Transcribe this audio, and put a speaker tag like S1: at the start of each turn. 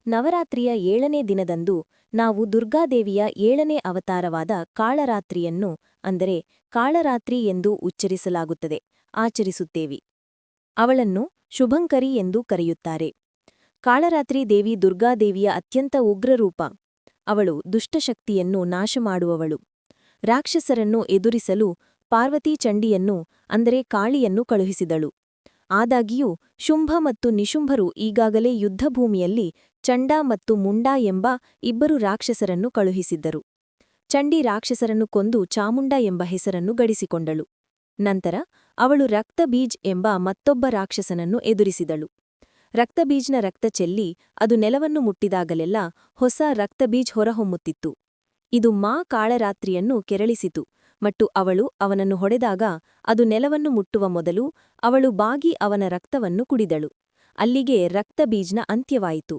S1: ನವರಾತ್ರಿಯ 7ನೇ ದಿನದಂದು ನಾವು ದುರ್ಗಾದೇವಿಯ 7ನೇ ಅವತಾರವಾದ ಕಾಳರಾತ್ರಿಯನ್ನು ಅಂದರೆ ಕಾಳರಾತ್ರಿ ಎಂದು ಉಚ್ಚರಿಸಲಾಗುತ್ತದೆ ಆಚರಿಸುತ್ತೇವೆ. ಅವಳನ್ನು ಶುಭಂಕರಿ ಎಂದು ಕರೆಯುತ್ತಾರೆ. ಕಾಳರಾತ್ರಿ ದೇವಿ ದುರ್ಗಾದೇವಿಯ ಅತ್ಯಂತ ಉಗ್ರರೂಪ. ಅವಳು ದುಷ್ಟಶಕ್ತಿಯನ್ನು ನಾಶಮಾಡುವವಳು. ರಾಕ್ಷಸರನ್ನು ಎದುರಿಸಲು ಪಾರ್ವತೀ ಚಂಡಿಯನ್ನು ಅಂದರೆ ಕಾಳಿಯನ್ನು ಕಳುಹಿಸಿದಳು. ಆದಾಗ್ಯೂ ಶುಂಭ ಮತ್ತು ನಿಶುಂಭರು ಈಗಾಗಲೇ ಯುದ್ಧಭೂಮಿಯಲ್ಲಿ ಚಂಡ ಮತ್ತು ಮುಂಡಾ ಎಂಬ ಇಬ್ಬರು ರಾಕ್ಷಸರನ್ನು ಕಳುಹಿಸಿದ್ದರು. ಚಂಡಿ ರಾಕ್ಷಸರನ್ನು ಕೊಂದು ಚಾಮುಂಡ ಎಂಬ ಹೆಸರನ್ನು ಗಳಿಸಿಕೊಂಡಳು. ನಂತರ ಅವಳು ರಕ್ತಬೀಜ್ ಎಂಬ ಮತ್ತೊಬ್ಬ ರಾಕ್ಷಸನನ್ನು ಎದುರಿಸಿದಳು. ರಕ್ತಬೀಜ್ನ ರಕ್ತ ಚೆಲ್ಲಿ ಅದು ನೆಲವನ್ನು ಮುಟ್ಟಿದಾಗಲೆಲ್ಲ ಹೊಸ ರಕ್ತಬೀಜ್ ಹೊರಹೊಮ್ಮುತ್ತಿತ್ತು. ಇದು ಮಾ ಕಾಳರಾತ್ರಿಯನ್ನು ಕೆರಳಿಸಿತು ಮತ್ತು ಅವಳು ಅವನನ್ನು ಹೊಡೆದಾಗ ಅದು ನೆಲವನ್ನು ಮುಟ್ಟುವ ಮೊದಲು ಅವಳು ಬಾಗಿ ಅವನ ರಕ್ತವನ್ನು ಕುಡಿದಳು. ಅಲ್ಲಿಗೆ ರಕ್ತಬೀಜ್ನ ಅಂತ್ಯವಾಯಿತು.